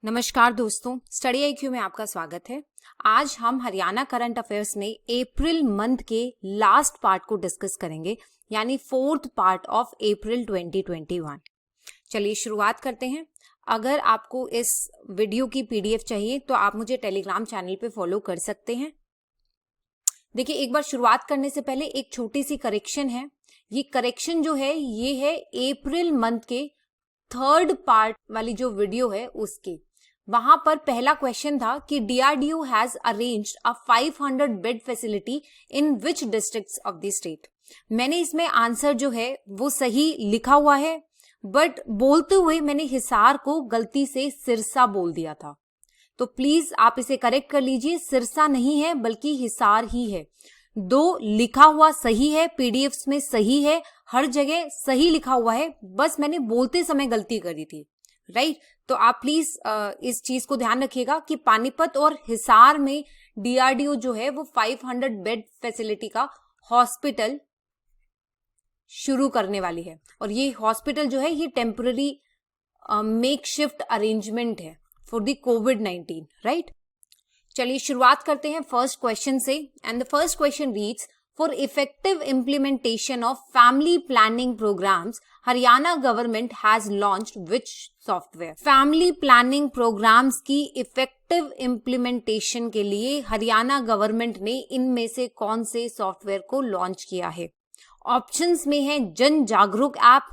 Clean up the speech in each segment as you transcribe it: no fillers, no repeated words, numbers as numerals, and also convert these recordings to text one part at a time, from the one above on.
नमस्कार दोस्तों, study IQ में आपका स्वागत है। आज हम हरियाणा करंट अफेयर्स में अप्रैल मंथ के लास्ट पार्ट को डिस्कस करेंगे, यानी फोर्थ पार्ट ऑफ अप्रैल 2021। चलिए शुरुआत करते हैं। अगर आपको इस वीडियो की पीडीएफ चाहिए तो आप मुझे टेलीग्राम चैनल पे फॉलो कर सकते हैं। देखिए, एक बार शुरुआत करने से पहले एक छोटी सी करेक्शन है। ये करेक्शन जो है ये है अप्रैल मंथ के थर्ड पार्ट वाली जो वीडियो है उसके। वहां पर पहला क्वेश्चन था कि DRDO has arranged a 500 bed facility in which districts of the state. मैंने इसमें आंसर जो है वो सही लिखा हुआ है, बट बोलते हुए मैंने हिसार को गलती से सिरसा बोल दिया था, तो प्लीज आप इसे करेक्ट कर लीजिए। सिरसा नहीं है बल्कि हिसार ही है। दो लिखा हुआ सही है, पीडीएफ्स में सही है, हर जगह सही लिखा हुआ है, बस मैंने बोलते समय गलती करी थी, राइट। तो आप प्लीज इस चीज को ध्यान रखिएगा कि पानीपत और हिसार में डीआरडीओ जो है वो 500 बेड फैसिलिटी का हॉस्पिटल शुरू करने वाली है। और ये हॉस्पिटल जो है ये टेम्पररी मेकशिफ्ट अरेंजमेंट है फॉर द कोविड-19, राइट। चलिए शुरुआत करते हैं फर्स्ट क्वेश्चन से। And the first question reads, For effective implementation of family planning programs, Haryana government has launched which software? Family planning programs की effective implementation के लिए Haryana government ने इनमें से कौन से सॉफ्टवेयर को लॉन्च किया है? ऑप्शंस में है जन जागरूक ऐप,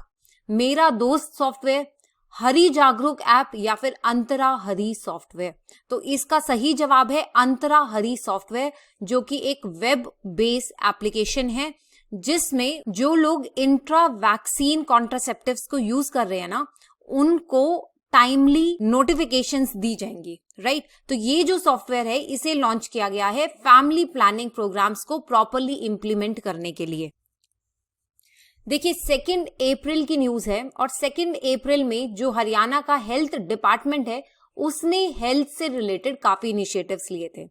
मेरा दोस्त सॉफ्टवेयर, हरी जागरूक ऐप या फिर अंतरा हरी सॉफ्टवेयर। तो इसका सही जवाब है अंतरा हरी सॉफ्टवेयर, जो कि एक वेब बेस्ड एप्लीकेशन है जिसमें जो लोग इंट्रा वैक्सीन कॉन्ट्रासेप्टिव्स को यूज कर रहे हैं ना, उनको टाइमली नोटिफिकेशंस दी जाएंगी, राइट। तो ये जो सॉफ्टवेयर है इसे लॉन्च किया गया है फैमिली प्लानिंग प्रोग्राम्स को प्रॉपरली इंप्लीमेंट करने के लिए। देखिए, 2 अप्रैल की न्यूज है और 2 अप्रैल में जो हरियाणा का हेल्थ डिपार्टमेंट है उसने हेल्थ से रिलेटेड काफी इनिशिएटिव्स लिए थे।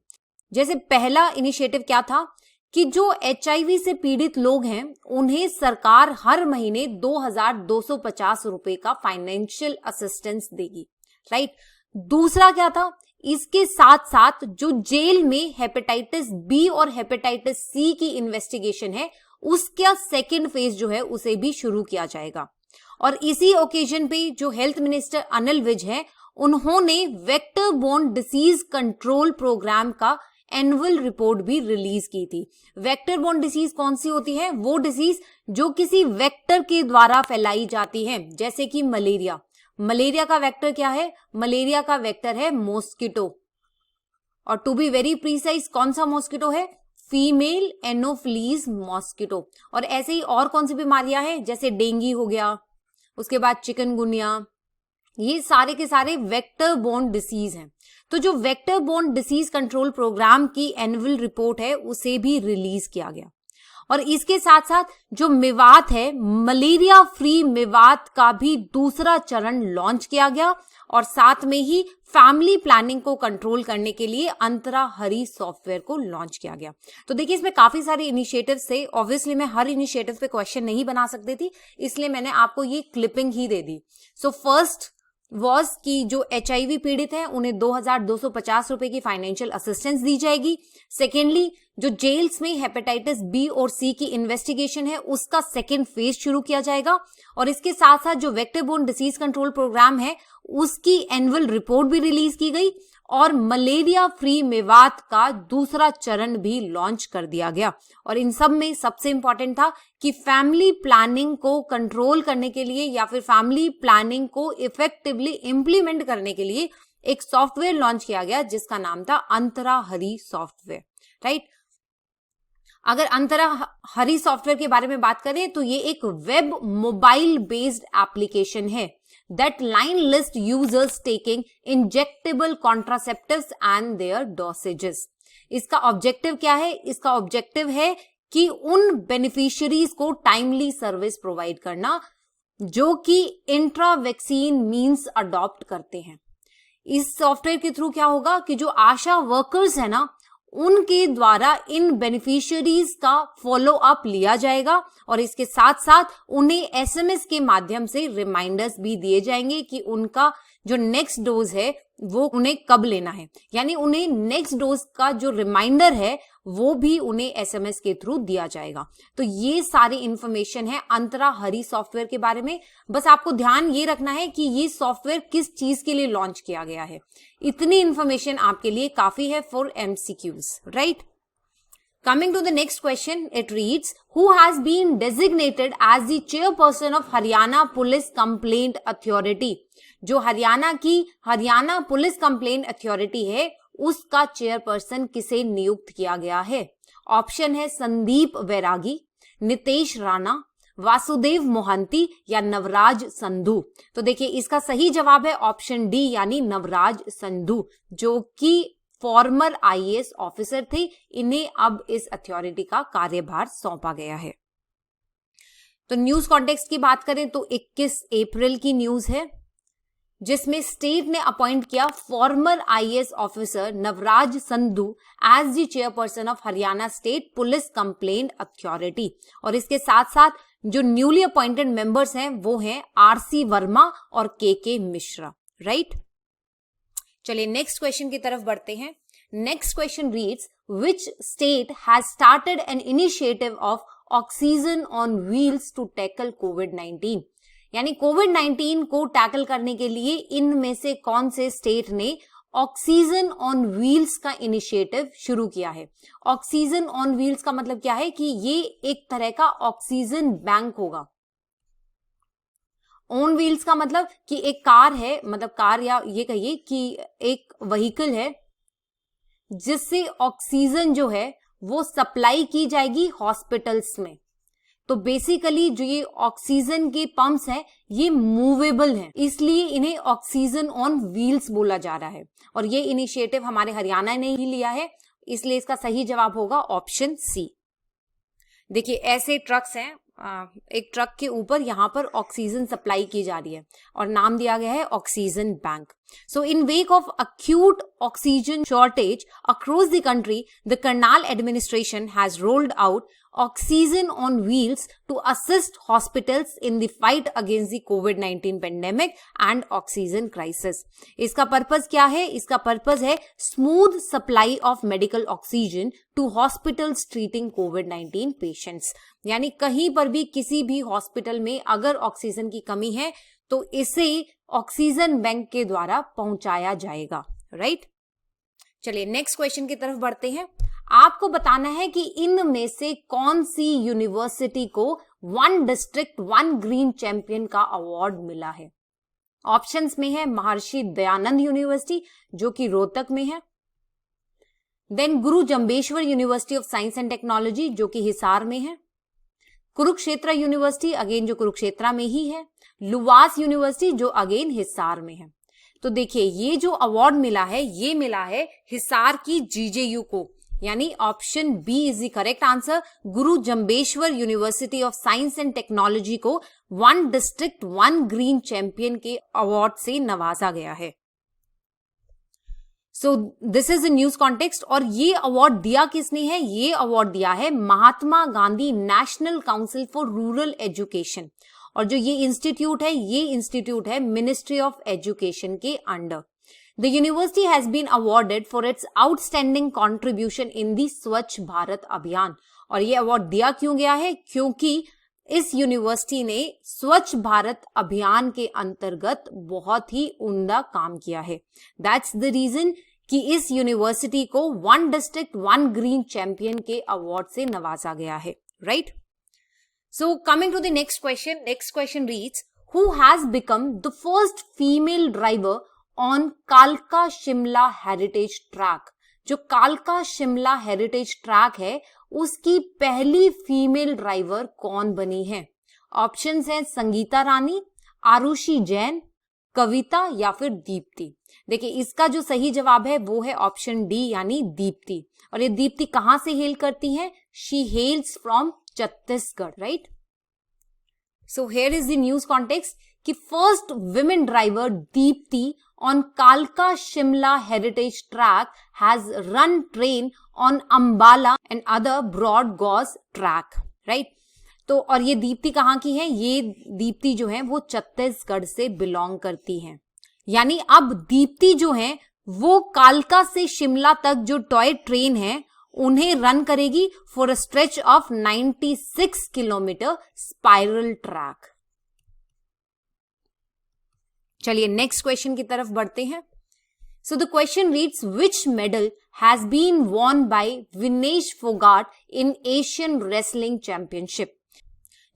जैसे पहला इनिशिएटिव क्या था कि जो एचआईवी से पीड़ित लोग हैं उन्हें सरकार हर महीने 2250 रुपए का फाइनेंशियल असिस्टेंस देगी, राइट। दूसरा क्या था, इसके साथ साथ जो जेल में हेपेटाइटिस बी और हेपेटाइटिस सी की इन्वेस्टिगेशन है उसका सेकेंड फेज जो है उसे भी शुरू किया जाएगा। और इसी ओकेजन पे जो हेल्थ मिनिस्टर अनिल विज है उन्होंने vector borne disease control programme का एनुअल रिपोर्ट भी रिलीज की थी। वेक्टर बोर्न डिसीज कौन सी होती है? वो डिसीज जो किसी वेक्टर के द्वारा फैलाई जाती है, जैसे कि मलेरिया। मलेरिया का वेक्टर क्या है? मलेरिया का वेक्टर है मॉस्किटो, और टू बी वेरी प्रीसाइज कौन सा मॉस्किटो है? Female Anopheles mosquito. और ऐसे ही और कौन सी बीमारियां हैं, जैसे डेंगू हो गया, उसके बाद चिकनगुनिया, ये सारे के सारे वेक्टर बोर्न डिसीज हैं। तो जो vector borne disease control programme की एनुअल रिपोर्ट है उसे भी रिलीज किया गया। और इसके साथ साथ जो मेवात है, मलेरिया फ्री मेवात का भी दूसरा चरण लॉन्च किया गया। और साथ में ही फैमिली प्लानिंग को कंट्रोल करने के लिए अंतरा हरी सॉफ्टवेयर को लॉन्च किया गया। तो देखिए, इसमें काफी सारे इनिशिएटिव्स थे। ऑब्वियसली मैं हर इनिशिएटिव पे क्वेश्चन नहीं बना सकती थी, इसलिए मैंने आपको ये clipping he they the. So first was कि जो एचआईवी पीड़ित हैं उन्हें 2250 रुपए की फाइनेंशियल असिस्टेंस दी जाएगी। सेकेंडली, जो जेल्स में हेपेटाइटिस बी और सी की इन्वेस्टिगेशन है उसका सेकेंड फेज शुरू किया जाएगा। और इसके साथ साथ जो vector borne disease control programme है उसकी एनुअल रिपोर्ट भी रिलीज की गई और मलेरिया फ्री मेवात का दूसरा चरण भी लॉन्च कर दिया गया। और इन सब में सबसे इंपॉर्टेंट था कि फैमिली प्लानिंग को कंट्रोल करने के लिए या फिर फैमिली प्लानिंग को इफेक्टिवली इंप्लीमेंट करने के लिए एक सॉफ्टवेयर लॉन्च किया गया जिसका नाम था अंतरा हरी सॉफ्टवेयर, राइट। अगर अंतरा हरी सॉफ्टवेयर के बारे में बात करें तो ये एक वेब मोबाइल बेस्ड एप्लीकेशन है that line list users taking injectable contraceptives and their dosages। इसका ऑब्जेक्टिव क्या है? इसका ऑब्जेक्टिव है कि उन बेनिफिशियरीज को टाइमली सर्विस प्रोवाइड करना जो कि इंट्रा वैक्सीन मीन्स अडॉप्ट करते हैं। इस सॉफ्टवेयर के थ्रू क्या होगा कि जो आशा वर्कर्स है ना, उनके द्वारा इन बेनिफिशियरीज का फॉलो अप लिया जाएगा और इसके साथ साथ उन्हें एसएमएस के माध्यम से रिमाइंडर्स भी दिए जाएंगे कि उनका जो नेक्स्ट डोज है वो उन्हें कब लेना है, यानी उन्हें नेक्स्ट डोज का जो रिमाइंडर है वो भी उन्हें एसएमएस के थ्रू दिया जाएगा। तो ये सारी इंफॉर्मेशन है अंतरा हरी सॉफ्टवेयर के बारे में। बस आपको ध्यान ये रखना है कि ये सॉफ्टवेयर किस चीज के लिए लॉन्च किया गया है। इतनी इंफॉर्मेशन आपके लिए काफी है for MCQs, right. Coming to the next question, it reads, who has been designated as the chairperson of Haryana Police Complaint Authority? जो हरियाणा पुलिस कंप्लेंट अथॉरिटी है उसका चेयरपर्सन किसे नियुक्त किया गया है? ऑप्शन है संदीप वैरागी, नितेश राणा, वासुदेव मोहंती या नवराज संधू। तो देखिए इसका सही जवाब है ऑप्शन डी यानी नवराज संधू, जो कि फॉर्मर आईएएस ऑफिसर थे। इन्हें अब इस अथॉरिटी का कार्यभार सौंपा गया है। तो न्यूज कॉन्टेक्स्ट की बात करें तो 21 अप्रैल की न्यूज है, जिसमें स्टेट ने अपॉइंट किया former IAS officer Navraj Sandhu as the chairperson of Haryana state police complaint authority. और इसके साथ साथ जो न्यूली अपॉइंटेड मेंबर्स हैं वो हैं आरसी वर्मा और के मिश्रा, राइट। चलिए नेक्स्ट क्वेश्चन की तरफ बढ़ते हैं। Next question reads, which state has started an initiative of oxygen on wheels to tackle कोविड-19? यानी कोविड-19 को टैकल करने के लिए इनमें से कौन से स्टेट ने ऑक्सीजन ऑन व्हील्स का इनिशिएटिव शुरू किया है? ऑक्सीजन ऑन व्हील्स का मतलब क्या है कि ये एक तरह का ऑक्सीजन बैंक होगा। ऑन व्हील्स का मतलब कि एक कार है, मतलब कार या ये कहिए कि एक व्हीकल है जिससे ऑक्सीजन जो है वो सप्लाई की जाएगी हॉस्पिटल्स में। तो बेसिकली जो ये ऑक्सीजन के पंप्स हैं ये मूवेबल हैं, इसलिए इन्हें ऑक्सीजन ऑन व्हील्स बोला जा रहा है। और ये इनिशिएटिव हमारे हरियाणा ने ही लिया है, इसलिए इसका सही जवाब होगा ऑप्शन सी। देखिए ऐसे ट्रक्स हैं, एक ट्रक के ऊपर यहां पर ऑक्सीजन सप्लाई की जा रही है और नाम दिया गया है oxygen bank. So in wake of acute oxygen shortage across the country, the Karnal administration has rolled out oxygen on wheels to assist hospitals in the fight against the COVID-19 pandemic and oxygen crisis. इसका purpose क्या है? इसका purpose है smooth supply of medical oxygen to hospitals treating COVID-19 patients. यानी कहीं पर भी किसी भी हॉस्पिटल में अगर ऑक्सीजन की कमी है तो इसे ऑक्सीजन बैंक के द्वारा पहुंचाया जाएगा, राइट। चलिए नेक्स्ट क्वेश्चन की तरफ बढ़ते हैं। आपको बताना है कि इनमें से कौन सी यूनिवर्सिटी को one district one green champion का अवार्ड मिला है। ऑप्शंस में है महर्षि दयानंद यूनिवर्सिटी जो कि रोहतक में है, then Guru Jambheshwar university of science and technology जो कि हिसार में है, कुरुक्षेत्र यूनिवर्सिटी अगेन जो कुरुक्षेत्र में ही है, लुवास यूनिवर्सिटी जो अगेन हिसार में है। तो देखिए ये जो अवार्ड मिला है ये मिला है हिसार की जीजेयू को, यानी option B is the correct answer. Guru Jambheshwar university of science and technology को one district one green champion के अवार्ड से नवाजा गया है। So this is the news context. और ये अवार्ड दिया किसने है? ये अवार्ड दिया है Mahatma Gandhi national council for rural education. और जो ये इंस्टीट्यूट है मिनिस्ट्री ऑफ एजुकेशन के under. The university has been awarded for its outstanding contribution in the Swachh Bharat अभियान। और ये अवार्ड दिया क्यों गया है? क्योंकि इस यूनिवर्सिटी ने स्वच्छ भारत अभियान के अंतर्गत बहुत ही उम्दा काम किया है। दैट्स द रीजन कि इस यूनिवर्सिटी को one district one green champion के अवार्ड से नवाजा गया है, right. So coming to the next question reads, who has become the first female driver on Kalka Shimla Heritage Track? जो कालका शिमला हेरिटेज ट्रैक है उसकी पहली फीमेल ड्राइवर कौन बनी है? ऑप्शंस हैं संगीता रानी, आरुषि जैन, कविता या फिर दीप्ति। देखिए इसका जो सही जवाब है वो है ऑप्शन डी यानी दीप्ति। और ये दीप्ति कहां से हेल करती है? She hails from Chhattisgarh, right. So here is the news context कि first women driver Deepti on Kalka Shimla Heritage Track has run train on Ambala and other broad gauge track, right? तो और ये दीप्ति कहाँ की है? ये दीप्ति जो है वो छत्तीसगढ़ से बिलोंग करती हैं। यानी अब दीप्ति जो है वो कालका से शिमला तक जो टॉय ट्रेन है उन्हें रन करेगी for a stretch of 96 kilometre spiral track. चलिए नेक्स्ट क्वेश्चन की तरफ बढ़ते हैं। So the question reads, which medal has been won by Vinesh Phogat in Asian wrestling championship.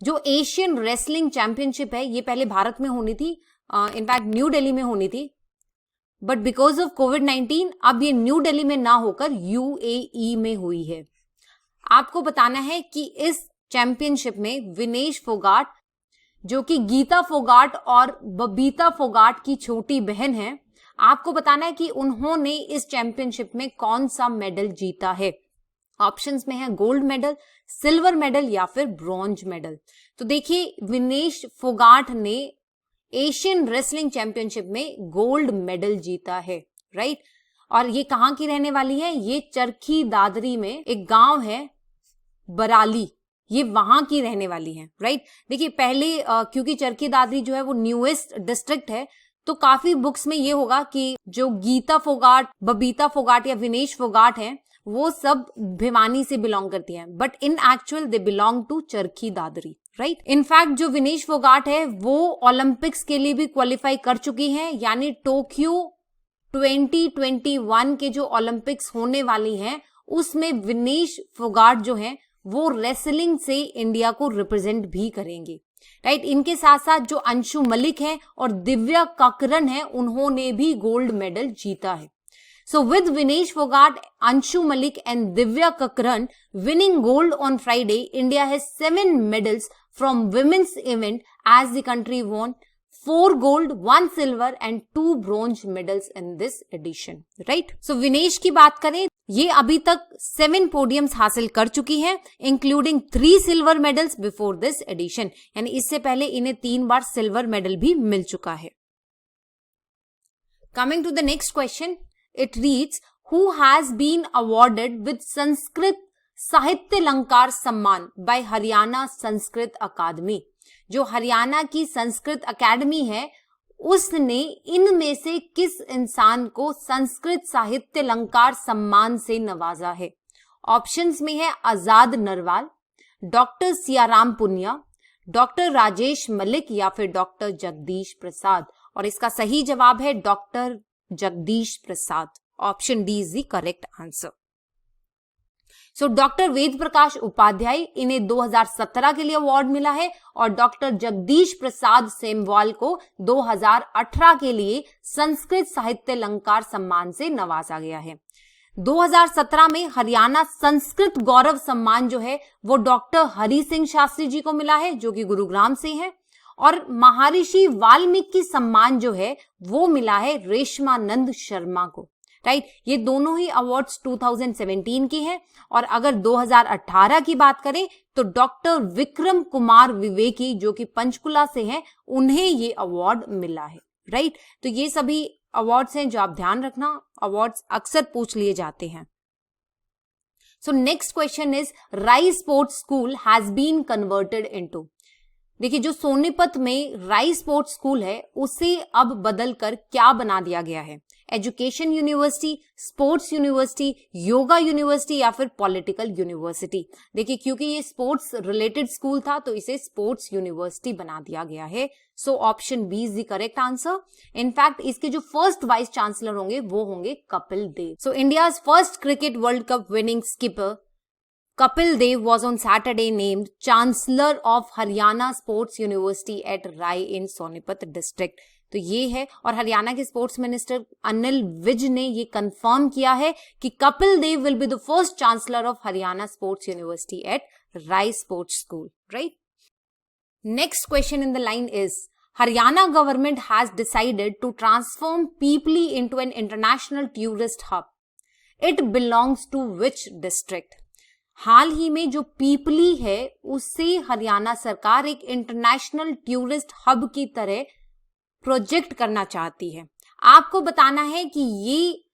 जो एशियन रेसलिंग चैंपियनशिप है ये पहले भारत में होनी थी, इनफैक्ट न्यू दिल्ली में होनी थी, बट बिकॉज ऑफ कोविड-19 अब ये न्यू दिल्ली में ना होकर यूएई में हुई है। आपको बताना है कि इस चैंपियनशिप में विनेश फोगाट, जो कि गीता फोगाट और बबीता फोगाट की छोटी बहन है, आपको बताना है कि उन्होंने इस चैंपियनशिप में कौन सा मेडल जीता है। ऑप्शंस में है गोल्ड मेडल, सिल्वर मेडल या फिर ब्रॉन्ज मेडल। तो देखिए विनेश फोगाट ने एशियन रेसलिंग चैंपियनशिप में गोल्ड मेडल जीता है, राइट। और ये कहां की रहने वाली है, ये चरखी दादरी में एक गांव है बराली, ये वहां की रहने वाली है, राइट। देखिए पहले क्योंकि चरखी दादरी जो है वो न्यूएस्ट डिस्ट्रिक्ट है, तो काफी बुक्स में ये होगा कि जो गीता फोगाट, बबीता फोगाट या विनेश फोगाट हैं वो सब भिवानी से बिलोंग करती हैं, but in actual they belong to Charkhi Dadri, right. In fact जो विनेश फोगाट है वो ओलंपिक्स के लिए भी क्वालिफाई कर चुकी हैं, यानी टोक्यो 2021 के जो ओलंपिक्स होने वाली हैं उसमें विनेश फोगाट जो है वो रेसलिंग से इंडिया को रिप्रेजेंट भी करेंगे, राइट। इनके साथ साथ जो अंशु मलिक है और दिव्या ककरन है उन्होंने भी गोल्ड मेडल जीता है। So with Vinesh Fogart, Anshu Malik and Divya Kakran winning gold on Friday, India has 7 medals from women's event as the country won 4 gold, 1 silver and 2 bronze medals in this edition, right? So Vinesh की बात करें, ये अभी तक 7 podiums हासिल कर चुकी हैं, including 3 silver medals before this edition, यानी इससे पहले इन्हें 3 बार सिल्वर मेडल भी मिल चुका है। Coming to the next question. It reads, who has been awarded with Sanskrit Sahitya Lankar Samman by Haryana Sanskrit Academy। जो हरियाणा की संस्कृत अकेडमी है उसने इनमें से किस इंसान को संस्कृत साहित्य अलंकार सम्मान से नवाजा है। ऑप्शंस में है आजाद नरवाल, डॉक्टर सियाराम पुनिया, डॉक्टर राजेश मलिक या फिर डॉक्टर जगदीश प्रसाद। और इसका सही जवाब है doctor Jagdish Prasad. Option D is the correct answer. So doctor Ved Prakash Upadhyay, इन्हें 2017 के लिए अवार्ड मिला है और डॉक्टर जगदीश प्रसाद सेमवाल को 2018 के लिए संस्कृत साहित्य अलंकार सम्मान से नवाजा गया है। 2017 में हरियाणा संस्कृत गौरव सम्मान जो है वो डॉक्टर हरि सिंह शास्त्री जी को मिला है जो कि गुरुग्राम से हैं, और महर्षि वाल्मीकि सम्मान जो है वो मिला है रेशमानंद शर्मा को, राइट। ये दोनों ही अवार्ड्स 2017 की हैं। और अगर 2018 की बात करें तो डॉक्टर विक्रम कुमार विवेकी जो कि पंचकुला से हैं उन्हें ये अवार्ड मिला है, राइट। तो ये सभी अवार्ड्स हैं जो आप ध्यान रखना, अवार्ड्स अक्सर पूछ लिए जाते हैं। So next question is, Rai's sports school has been converted into. देखिए जो सोनीपत में राइस स्पोर्ट्स स्कूल है उसे अब बदलकर क्या बना दिया गया है, education university, sports university, yoga university या फिर पॉलिटिकल यूनिवर्सिटी। देखिए क्योंकि ये स्पोर्ट्स रिलेटेड स्कूल था तो इसे स्पोर्ट्स यूनिवर्सिटी बना दिया गया है। So option B is the correct answer. In fact इसके जो फर्स्ट वाइस चांसलर होंगे वो होंगे Kapil Dev. So India's first cricket world cup winning skipper Kapil Dev was on Saturday named Chancellor of Haryana Sports University at Rai in Sonipat district। तो ये है, और हरियाणा के स्पोर्ट्स मिनिस्टर अनिल विज ने ये कंफर्म किया है कि Kapil Dev will be the first chancellor of Haryana sports university at Rai sports school, right. Next question in the line is, Haryana government has decided to transform Pipli into an international tourist hub. It belongs to which district? हाल ही में जो पीपली है उससे हरियाणा सरकार एक international tourist hub की तरह project करना चाहती है। आपको बताना है कि ये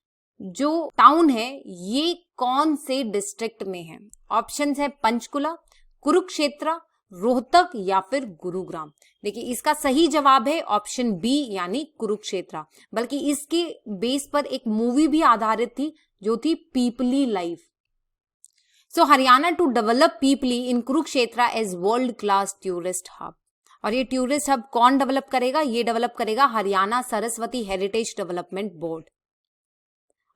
जो टाउन है ये कौन से डिस्ट्रिक्ट में है। ऑप्शंस है पंचकुला, कुरुक्षेत्र, रोहतक या फिर गुरुग्राम? देखिए इसका सही जवाब है ऑप्शन बी यानी कुरुक्षेत्र, बल्कि इसके बेस पर एक मूवी भी आधारित थी जो थी Peepli live. So Haryana to develop Peepli in Kurukshetra as world class tourist hub. और ये टूरिस्ट हब कौन डेवलप करेगा? ये डेवलप करेगा Haryana Saraswati heritage development board.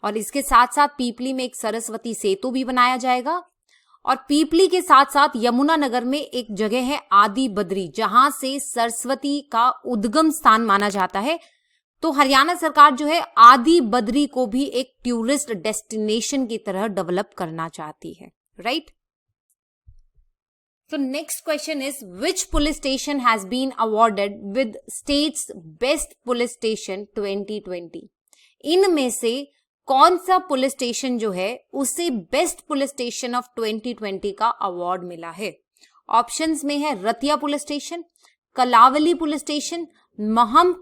और इसके साथ साथ पीपली में एक सरस्वती सेतु भी बनाया जाएगा। और पीपली के साथ साथ यमुनानगर में एक जगह है आदि बद्री, जहां से सरस्वती का उद्गम स्थान माना जाता है। तो हरियाणा सरकार जो है आदि बद्री को भी एक टूरिस्ट डेस्टिनेशन की तरह डेवलप करना चाहती है, right? So next question is, which police station has been awarded with state's best police station 2020? इनमें से कौन सा पुलिस स्टेशन जो है उसे बेस्ट पुलिस स्टेशन ऑफ 2020 का अवार्ड मिला है? ऑप्शंस में है Ratia police station, Kalawali police station, Maham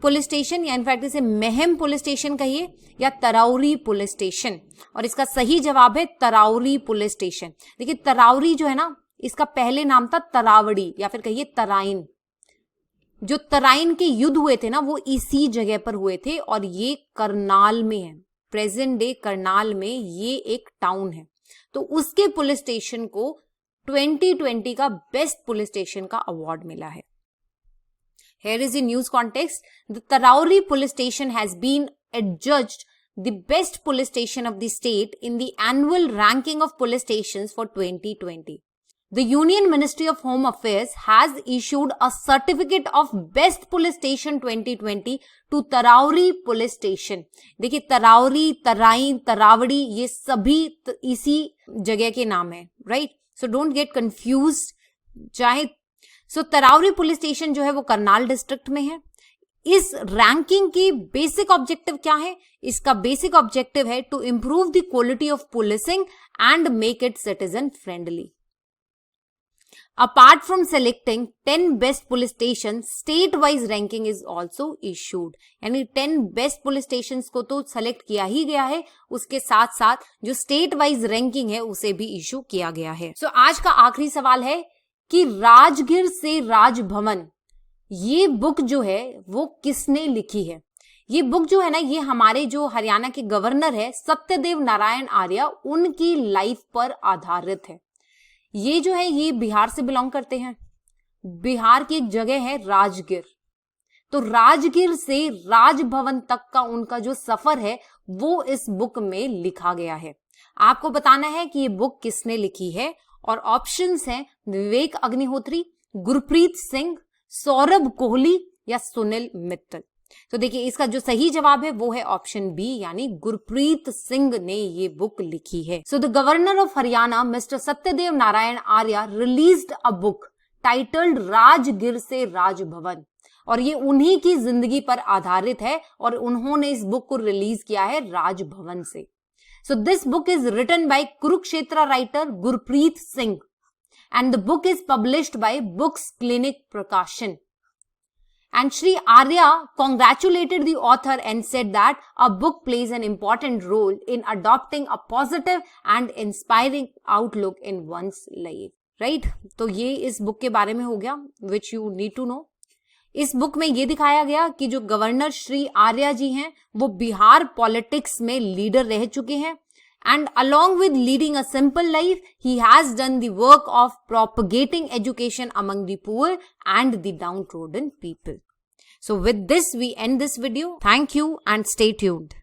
police station, या इनफैक्ट इसे महम पुलिस स्टेशन कहिए, या तराउरी पुलिस स्टेशन। और इसका सही जवाब है तराउरी पुलिस स्टेशन। देखिए तराउरी जो है ना, इसका पहले नाम था तरावड़ी या फिर कहिए तराइन। जो तराइन के युद्ध हुए थे ना वो इसी जगह पर हुए थे, और ये करनाल में है, प्रेजेंट डे करनाल में ये एक टाउन है। तो उसके पुलिस स्टेशन को 2020 का बेस्ट पुलिस स्टेशन का अवार्ड मिला है। Here is the news context. The Tarauri police station has been adjudged the best police station of the state in the annual ranking of police stations for 2020. The Union Ministry of Home Affairs has issued a certificate of Best Police Station 2020 to Tarauri Police Station. देखिए तराउरी, तराइन, तरावड़ी ये सभी इसी जगह के नाम है, right? So don't get confused. चाहे सो तराउरी police station जो है वो करनाल डिस्ट्रिक्ट में है। इस रैंकिंग की बेसिक ऑब्जेक्टिव क्या है? इसका बेसिक ऑब्जेक्टिव है to improve the quality of policing and make it citizen friendly. Apart from selecting 10 best police stations, state-wise ranking is also issued. यानी 10 best police stations को तो select किया ही गया है, उसके साथ साथ जो state-wise ranking है उसे भी issue किया गया है। So आज का आखिरी सवाल है कि राजगीर से राजभवन ये बुक जो है वो किसने लिखी है? ये बुक जो है ना, ये हमारे जो हरियाणा के गवर्नर है सत्यदेव नारायण आर्य, उनकी लाइफ पर आधारित है। ये जो है ये बिहार से बिलोंग करते हैं। बिहार की एक जगह है राजगीर। तो राजगीर से राजभवन तक का उनका जो सफर है वो इस बुक में लिखा गया है। आपको बताना है कि ये बुक किसने लिखी है, और ऑप्शंस हैं विवेक अग्निहोत्री, गुरप्रीत सिंह, सौरभ कोहली या सुनील मित्तल। तो देखिए इसका जो सही जवाब है वो है ऑप्शन बी यानी गुरप्रीत सिंह ने ये बुक लिखी है। So the governor of Haryana mister Satyadev Narayan Arya released a book titled Rajgir से राजभवन, और ये उन्हीं की जिंदगी पर आधारित है और उन्होंने इस बुक को रिलीज किया है राजभवन से। So this book is written by Kurukshetra writer Gurpreet Singh and the book is published by books clinic Prakashan. And Shri Arya congratulated the author and said that a book plays an important role in adopting a positive and inspiring outlook in one's life. Right? तो ये इस book के बारे में हो गया which you need to know. इस book में ये दिखाया गया कि जो गवर्नर श्री आर्या जी हैं वो बिहार पॉलिटिक्स में लीडर रह चुके हैं, and along with leading a simple life, he has done the work of propagating education among the poor and the downtrodden people. So with this, we end this video. Thank you and stay tuned.